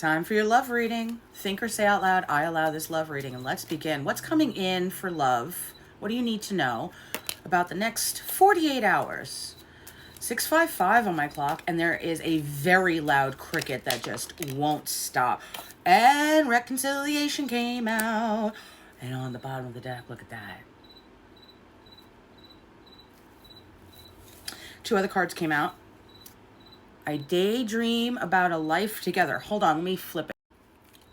Time for your love reading. Think or say out loud, I allow this love reading. And let's begin. What's coming in for love? What do you need to know about the next 48 hours? 6:55 on my clock, and there is a very loud cricket that just won't stop. And reconciliation came out. And on the bottom of the deck, look at that. 2 other cards came out. I daydream about a life together. Hold on, let me flip it.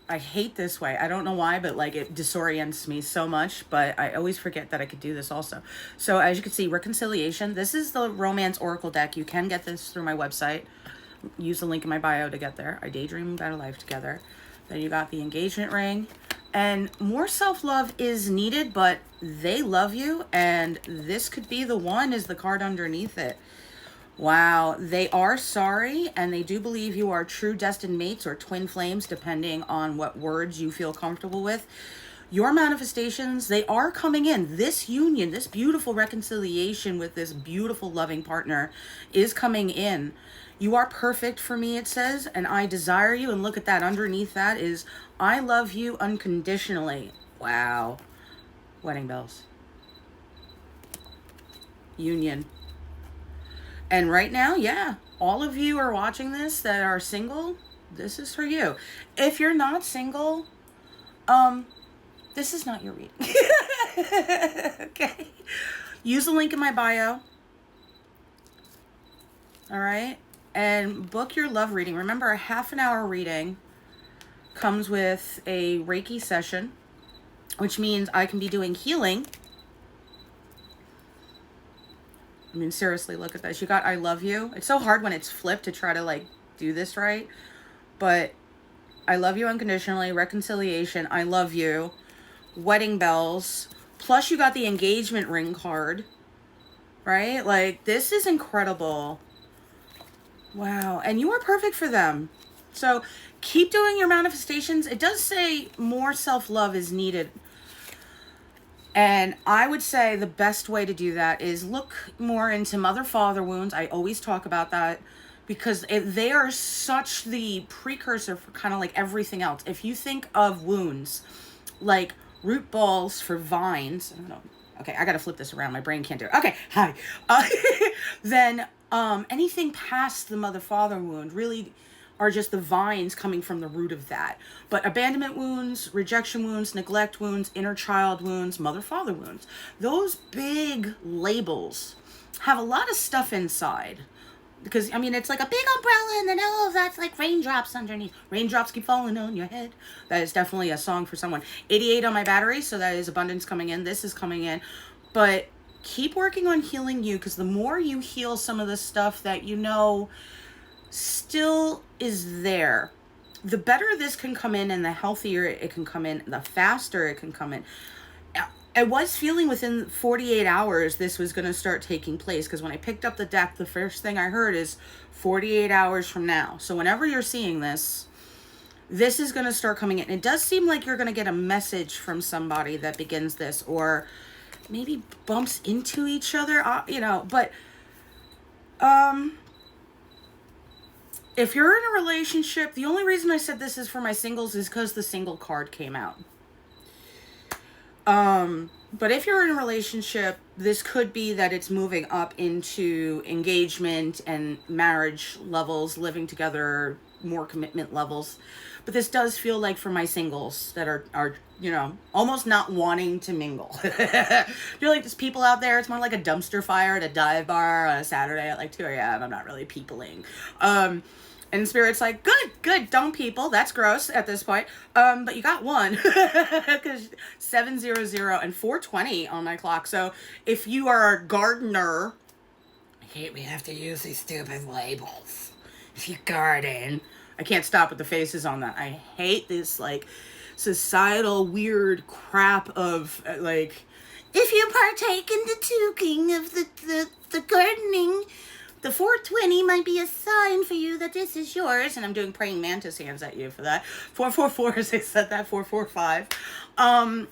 I hate this way. I don't know why, but like it disorients me so much, but I always forget that I could do this also. So as you can see, reconciliation. This is the romance oracle deck. You can get this through my website. Use the link in my bio to get there. I daydream about a life together. Then you got the engagement ring. And more self-love is needed, but they love you. And this could be the one, is the card underneath it. Wow, they are sorry, and they do believe you are true destined mates or twin flames, depending on what words you feel comfortable with. Your manifestations, they are coming in. This union, this beautiful reconciliation with this beautiful loving partner is coming in. You are perfect for me, it says, and I desire you. And look at that. Underneath that is, I love you unconditionally. Wow. Wedding bells. Union. And right now, yeah, all of you are watching this that are single. This is for you. If you're not single, this is not your reading. Okay. Use the link in my bio. All right. And book your love reading. Remember, a half an hour reading comes with a Reiki session, which means I can be doing healing. I mean, seriously, look at this. You got I love you. It's so hard when it's flipped to try to like do this right. But I love you unconditionally. Reconciliation. I love you. Wedding bells. Plus you got the engagement ring card. Right? Like, this is incredible. Wow. And you are perfect for them. So keep doing your manifestations. It does say more self-love is needed. And I would say the best way to do that is look more into mother-father wounds. I always talk about that because they are such the precursor for kind of like everything else. If you think of wounds like root balls for vines, I don't know. Okay, I got to flip this around. My brain can't do it. Okay, hi. Then anything past the mother-father wound really are just the vines coming from the root of that. But abandonment wounds, rejection wounds, neglect wounds, inner child wounds, mother-father wounds, those big labels have a lot of stuff inside. Because, I mean, it's like a big umbrella and then all of that's like raindrops underneath. Raindrops keep falling on your head. That is definitely a song for someone. 88 on my battery, so that is abundance coming in. This is coming in. But keep working on healing you, because the more you heal some of the stuff that you know still is there, the better this can come in, and the healthier it can come in, the faster it can come in. I was feeling within 48 hours this was going to start taking place, because when I picked up the deck, the first thing I heard is 48 hours from now. So whenever you're seeing this, this is going to start coming in. It does seem like you're going to get a message from somebody that begins this, or maybe bumps into each other, you know, but if you're in a relationship, the only reason I said this is for my singles is because the single card came out. But if you're in a relationship, this could be that it's moving up into engagement and marriage levels, living together, more commitment levels. But this does feel like for my singles that are you know, almost not wanting to mingle. You're like, there's people out there, it's more like a dumpster fire at a dive bar on a Saturday at like 2 a.m. I'm not really peopling. And Spirit's like, good, don't people. That's gross at this point. But you got one. Because 700 and 420 on my clock. So if you are a gardener, I hate we have to use these stupid labels. If you garden, I can't stop with the faces on that. I hate this like societal weird crap of like, if you partake in the toking of the gardening, the 420 might be a sign for you that this is yours. And I'm doing praying mantis hands at you for that. 444, as I said that, 445.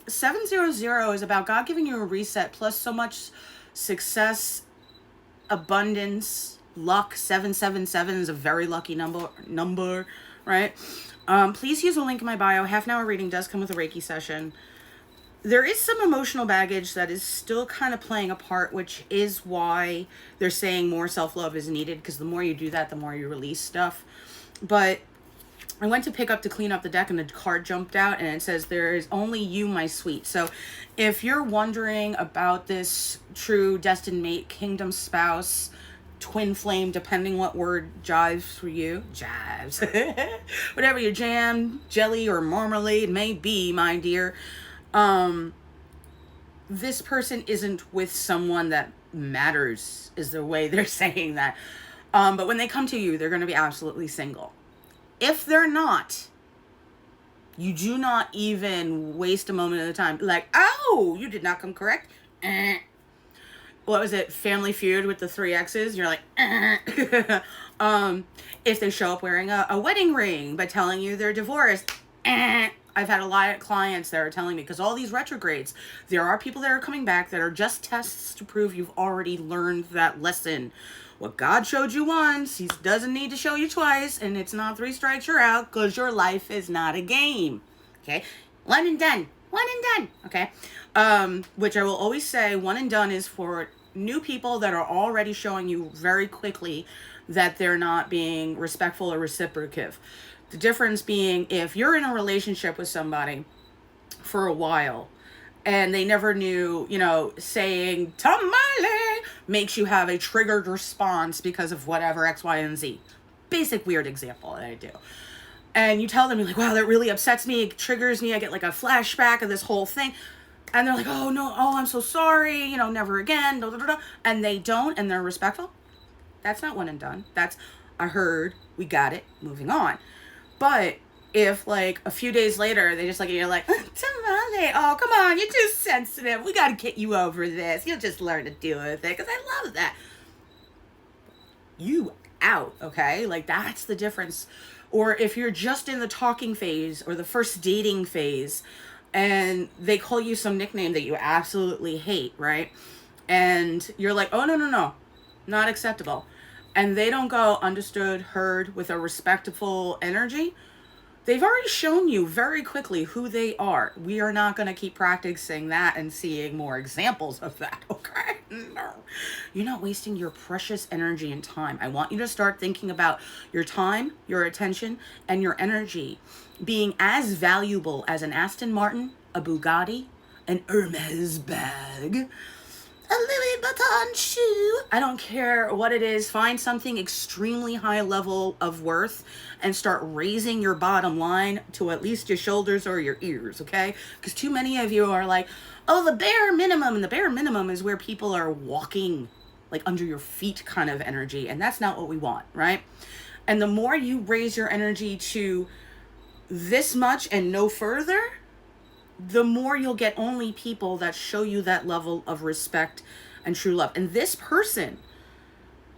700 is about God giving you a reset, plus so much success, abundance, luck. 777 is a very lucky number. right? Please use a link in my bio. Half an hour reading does come with a Reiki session. There is some emotional baggage that is still kind of playing a part, which is why they're saying more self-love is needed, because the more you do that, the more you release stuff. But I went to pick up to clean up the deck and the card jumped out and it says, there is only you, my sweet. So if you're wondering about this true destined mate, kingdom spouse, twin flame, depending what word jives for you, jives, whatever your jam, jelly, or marmalade may be, my dear, this person isn't with someone that matters, is the way they're saying that. But when they come to you, they're going to be absolutely single. If they're not, you do not even waste a moment of the time. Like, oh, you did not come correct. What was it? Family Feud with the 3 X's. You're like, if they show up wearing a wedding ring but telling you they're divorced, I've had a lot of clients that are telling me, because all these retrogrades, there are people that are coming back that are just tests to prove you've already learned that lesson. What God showed you once, he doesn't need to show you twice, and it's not 3 strikes, you're out, because your life is not a game. Okay? One and done. One and done. Okay? Which I will always say, one and done is for new people that are already showing you very quickly that they're not being respectful or reciprocative. The difference being, if you're in a relationship with somebody for a while and they never knew, saying tamale makes you have a triggered response because of whatever X, Y, and Z. Basic weird example that I do. And you tell them, you're like, wow, that really upsets me. It triggers me. I get like a flashback of this whole thing. And they're like, oh, no, I'm so sorry. Never again. Da, da, da, da. And they don't, and they're respectful. That's not one and done. That's, I heard, we got it, moving on. But if like a few days later, they just look at you like, tamale, oh, come on, you're too sensitive. We got to get you over this. You'll just learn to deal with it, because I love that. You out, okay? Like, that's the difference. Or if you're just in the talking phase or the first dating phase and they call you some nickname that you absolutely hate, right? And you're like, oh, no, not acceptable. And they don't go, understood, heard, with a respectful energy. They've already shown you very quickly who they are. We are not going to keep practicing that and seeing more examples of that, okay? No. You're not wasting your precious energy and time. I want you to start thinking about your time, your attention, and your energy being as valuable as an Aston Martin, a Bugatti, an Hermes bag, a Louis Vuitton shoe. I don't care what it is. Find something extremely high level of worth and start raising your bottom line to at least your shoulders or your ears, okay? Because too many of you are like, oh, the bare minimum. And the bare minimum is where people are walking like under your feet kind of energy. And that's not what we want, right? And the more you raise your energy to this much and no further, the more you'll get only people that show you that level of respect and true love. And this person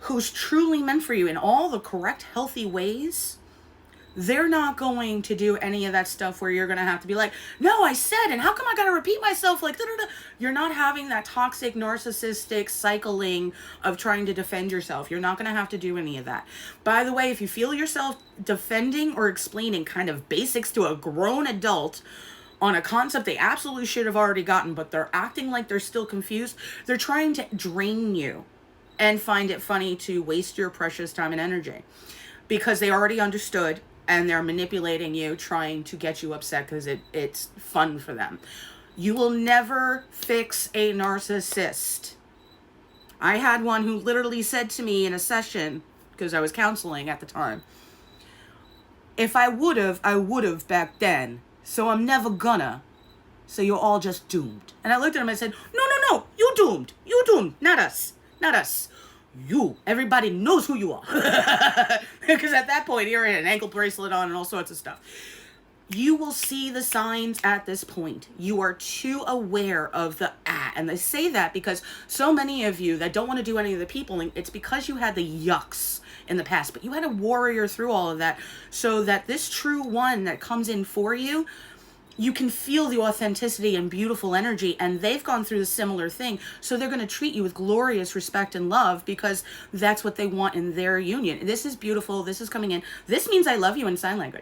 who's truly meant for you in all the correct, healthy ways, they're not going to do any of that stuff where you're going to have to be like, no, I said, and how come I got to repeat myself? Like, da-da-da. You're not having that toxic, narcissistic cycling of trying to defend yourself. You're not going to have to do any of that. By the way, if you feel yourself defending or explaining kind of basics to a grown adult on a concept they absolutely should have already gotten, but they're acting like they're still confused, they're trying to drain you and find it funny to waste your precious time and energy because they already understood and they're manipulating you, trying to get you upset because it's fun for them. You will never fix a narcissist. I had one who literally said to me in a session, because I was counseling at the time, if I would have back then. So I'm never gonna. So you're all just doomed. And I looked at him and I said, no, you doomed. You doomed. Not us. Not us. You. Everybody knows who you are. Because at that point, you're in an ankle bracelet on and all sorts of stuff. You will see the signs at this point. You are too aware of the and they say that because so many of you that don't want to do any of the peopling, it's because you had the yucks in the past, but you had to warrior through all of that so that this true one that comes in for you you can feel the authenticity and beautiful energy, and they've gone through a similar thing. So they're going to treat you with glorious respect and love because that's what they want in their union. This is beautiful. This is coming in. This means I love you in sign language.